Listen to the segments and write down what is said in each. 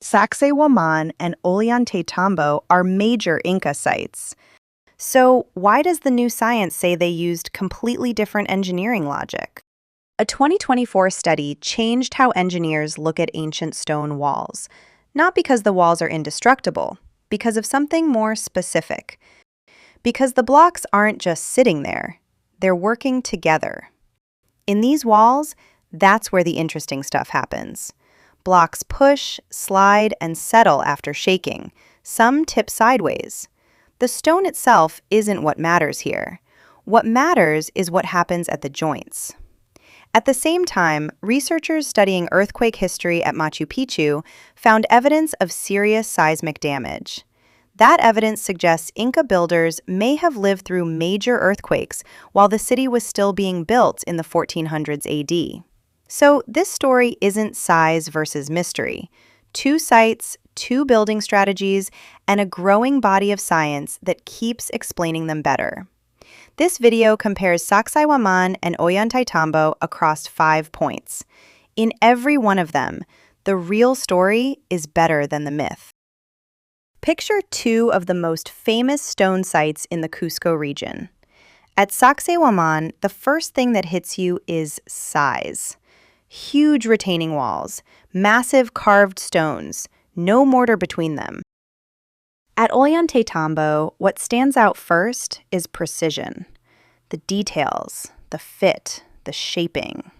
Sacsayhuaman and Ollantaytambo are major Inca sites. So, why does the new science say they used completely different engineering logic? A 2024 study changed how engineers look at ancient stone walls, not because the walls are indestructible, because of something more specific. Because the blocks aren't just sitting there, they're working together. In these walls, that's where the interesting stuff happens. Blocks push, slide, and settle after shaking. Some tip sideways. The stone itself isn't what matters here. What matters is what happens at the joints. At the same time, researchers studying earthquake history at Machu Picchu found evidence of serious seismic damage. That evidence suggests Inca builders may have lived through major earthquakes while the city was still being built in the 1400s AD. So this story isn't size versus mystery. Two sites, two building strategies, and a growing body of science that keeps explaining them better. This video compares Sacsayhuaman and Ollantaytambo across 5 points. In every one of them, the real story is better than the myth. Picture two of the most famous stone sites in the Cusco region. At Sacsayhuaman, the first thing that hits you is size. Huge retaining walls, massive carved stones, no mortar between them. At Ollantaytambo, what stands out first is precision. The details, the fit, the shaping.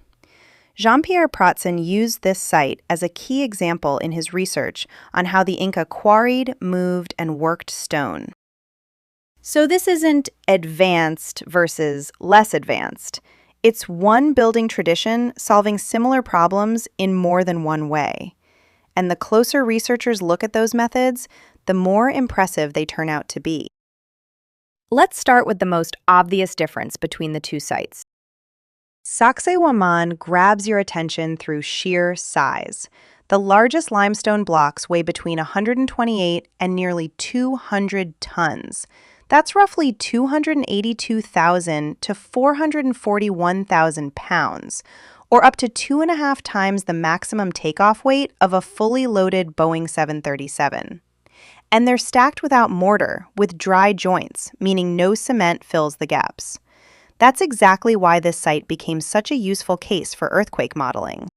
Jean-Pierre Pratzen used this site as a key example in his research on how the Inca quarried, moved, and worked stone. So this isn't advanced versus less advanced. It's one building tradition solving similar problems in more than one way. And the closer researchers look at those methods, the more impressive they turn out to be. Let's start with the most obvious difference between the two sites. Sacsayhuaman grabs your attention through sheer size. The largest limestone blocks weigh between 128 and nearly 200 tons. That's roughly 282,000 to 441,000 pounds, or up to 2.5 times the maximum takeoff weight of a fully loaded Boeing 737. And they're stacked without mortar, with dry joints, meaning no cement fills the gaps. That's exactly why this site became such a useful case for earthquake modeling.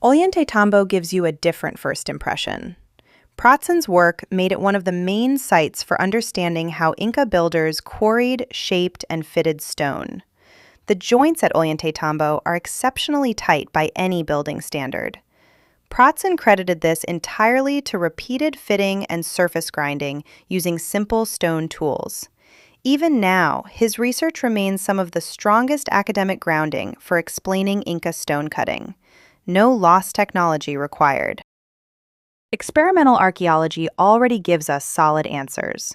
Ollantaytambo gives you a different first impression. Pratzen's work made it one of the main sites for understanding how Inca builders quarried, shaped, and fitted stone. The joints at Ollantaytambo are exceptionally tight by any building standard. Pratzen credited this entirely to repeated fitting and surface grinding using simple stone tools. Even now, his research remains some of the strongest academic grounding for explaining Inca stone cutting. No lost technology required. Experimental archaeology already gives us solid answers.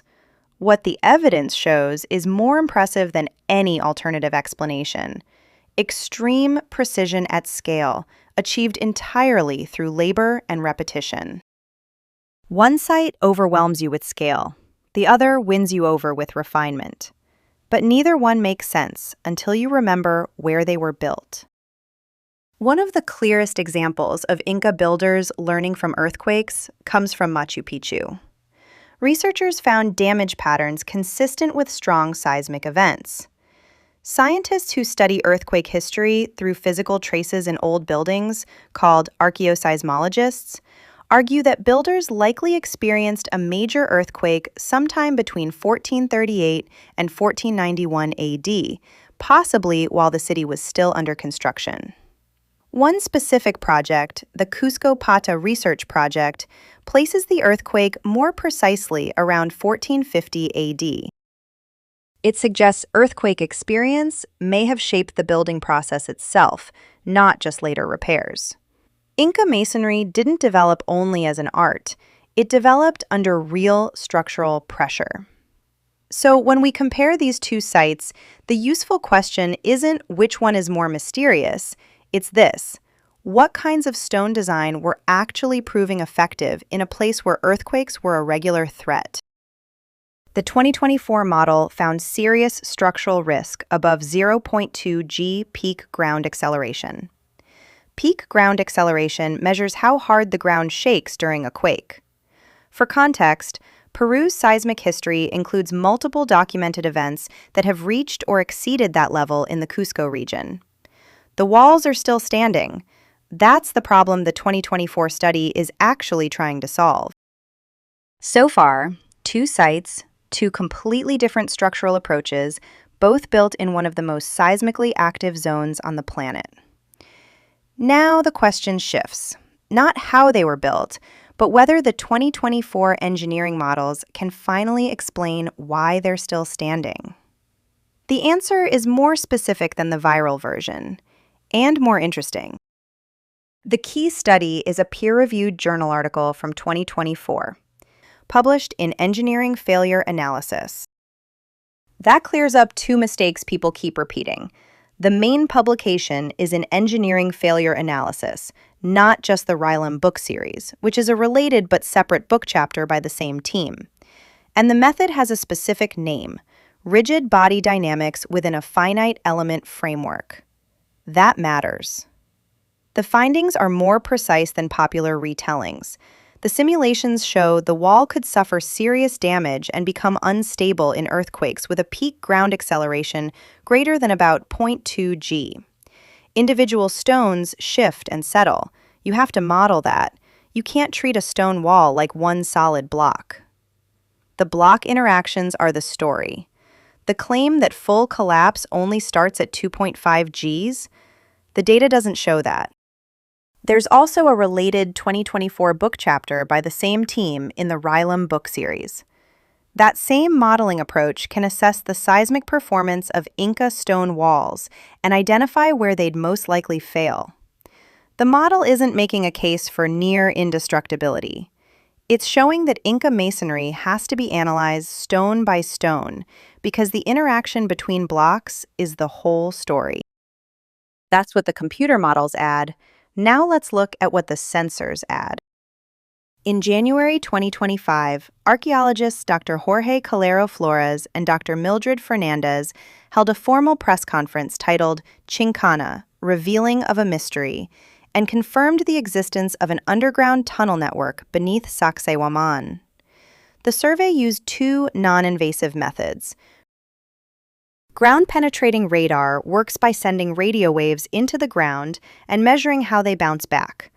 What the evidence shows is more impressive than any alternative explanation. Extreme precision at scale, achieved entirely through labor and repetition. One site overwhelms you with scale. The other wins you over with refinement. But neither one makes sense until you remember where they were built. One of the clearest examples of Inca builders learning from earthquakes comes from Machu Picchu. Researchers found damage patterns consistent with strong seismic events. Scientists who study earthquake history through physical traces in old buildings, called archaeoseismologists, argue that builders likely experienced a major earthquake sometime between 1438 and 1491 AD, possibly while the city was still under construction. One specific project, the Cusco Pata Research Project, places the earthquake more precisely around 1450 AD. It suggests earthquake experience may have shaped the building process itself, not just later repairs. Inca masonry didn't develop only as an art. It developed under real structural pressure. So when we compare these two sites, the useful question isn't which one is more mysterious. It's this: what kinds of stone design were actually proving effective in a place where earthquakes were a regular threat? The 2024 model found serious structural risk above 0.2 g peak ground acceleration. Peak ground acceleration measures how hard the ground shakes during a quake. For context, Peru's seismic history includes multiple documented events that have reached or exceeded that level in the Cusco region. The walls are still standing. That's the problem the 2024 study is actually trying to solve. So far, 2 sites, 2 completely different structural approaches, both built in one of the most seismically active zones on the planet. Now the question shifts. Not how they were built, but whether the 2024 engineering models can finally explain why they're still standing. The answer is more specific than the viral version, and more interesting. The key study is a peer-reviewed journal article from 2024, published in Engineering Failure Analysis. That clears up 2 mistakes people keep repeating. The main publication is in Engineering Failure Analysis, not just the RILEM book series, which is a related but separate book chapter by the same team. And the method has a specific name: rigid body dynamics within a finite element framework. That matters. The findings are more precise than popular retellings. The simulations show the wall could suffer serious damage and become unstable in earthquakes with a peak ground acceleration greater than about 0.2 g. Individual stones shift and settle. You have to model that. You can't treat a stone wall like one solid block. The block interactions are the story. The claim that full collapse only starts at 2.5 Gs, the data doesn't show that. There's also a related 2024 book chapter by the same team in the RILEM book series. That same modeling approach can assess the seismic performance of Inca stone walls and identify where they'd most likely fail. The model isn't making a case for near indestructibility. It's showing that Inca masonry has to be analyzed stone by stone because the interaction between blocks is the whole story. That's what the computer models add. Now let's look at what the sensors add. In January 2025, archaeologists Dr. Jorge Calero Flores and Dr. Mildred Fernandez held a formal press conference titled Chincana, Revealing of a Mystery, and confirmed the existence of an underground tunnel network beneath Sacsayhuamán. The survey used 2 non-invasive methods. Ground-penetrating radar works by sending radio waves into the ground and measuring how they bounce back.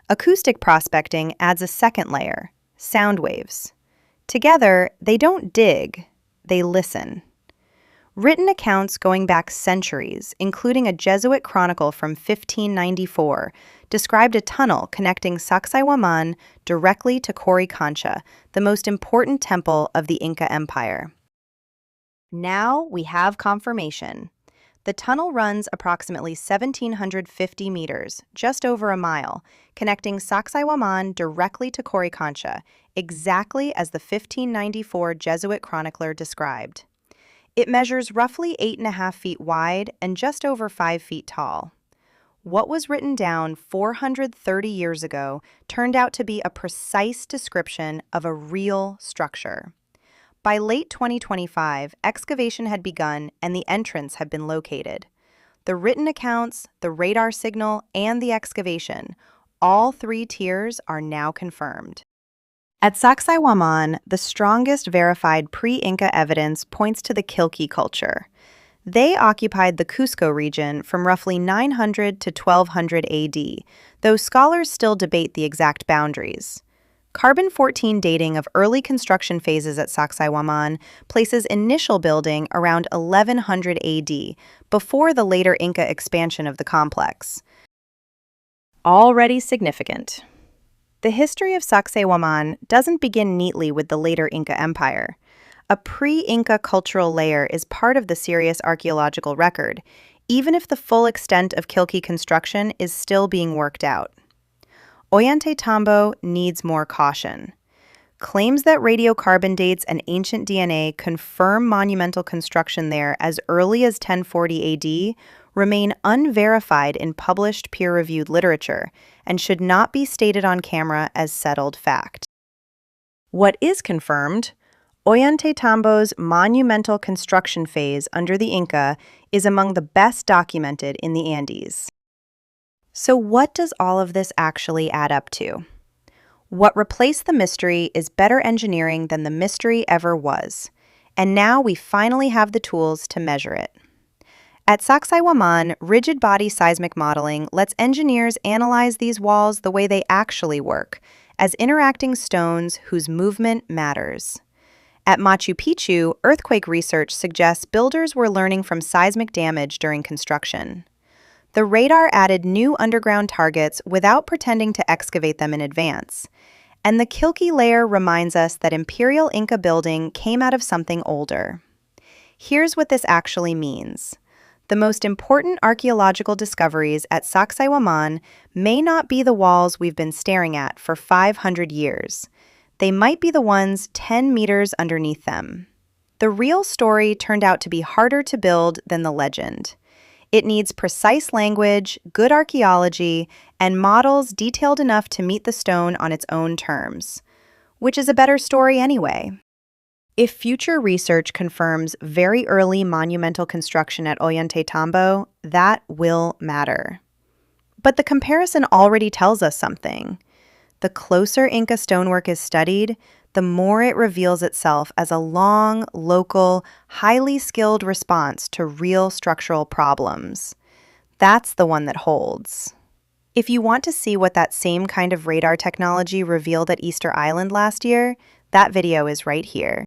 Acoustic prospecting adds a second layer, sound waves. Together, they don't dig, they listen. Written accounts going back centuries, including a Jesuit chronicle from 1594, described a tunnel connecting Sacsayhuamán directly to Coricancha, the most important temple of the Inca Empire. Now we have confirmation. The tunnel runs approximately 1,750 meters, just over a mile, connecting Sacsayhuamán directly to Coricancha, exactly as the 1594 Jesuit chronicler described. It measures roughly 8.5 feet wide and just over 5 feet tall. What was written down 430 years ago turned out to be a precise description of a real structure. By late 2025, excavation had begun and the entrance had been located. The written accounts, the radar signal, and the excavation, all 3 tiers are now confirmed. At Sacsayhuamán, the strongest verified pre-Inca evidence points to the Killke culture. They occupied the Cusco region from roughly 900 to 1200 AD, though scholars still debate the exact boundaries. Carbon-14 dating of early construction phases at Sacsayhuamán places initial building around 1100 AD, before the later Inca expansion of the complex. Already significant. The history of Sacsayhuamán doesn't begin neatly with the later Inca Empire. A pre-Inca cultural layer is part of the serious archaeological record, even if the full extent of Killke construction is still being worked out. Ollantaytambo needs more caution. Claims that radiocarbon dates and ancient DNA confirm monumental construction there as early as 1040 AD remain unverified in published peer-reviewed literature and should not be stated on camera as settled fact. What is confirmed, Ollantaytambo's monumental construction phase under the Inca is among the best documented in the Andes. So what does all of this actually add up to? What replaced the mystery is better engineering than the mystery ever was. And now we finally have the tools to measure it. At Sacsayhuaman, rigid body seismic modeling lets engineers analyze these walls the way they actually work, as interacting stones whose movement matters. At Machu Picchu, earthquake research suggests builders were learning from seismic damage during construction. The radar added new underground targets without pretending to excavate them in advance. And the Killke layer reminds us that Imperial Inca building came out of something older. Here's what this actually means. The most important archaeological discoveries at Sacsayhuaman may not be the walls we've been staring at for 500 years. They might be the ones 10 meters underneath them. The real story turned out to be harder to build than the legend. It needs precise language, good archaeology, and models detailed enough to meet the stone on its own terms. Which is a better story anyway. If future research confirms very early monumental construction at Ollantaytambo, that will matter. But the comparison already tells us something. The closer Inca stonework is studied, the more it reveals itself as a long, local, highly skilled response to real structural problems. That's the one that holds. If you want to see what that same kind of radar technology revealed at Easter Island last year, that video is right here.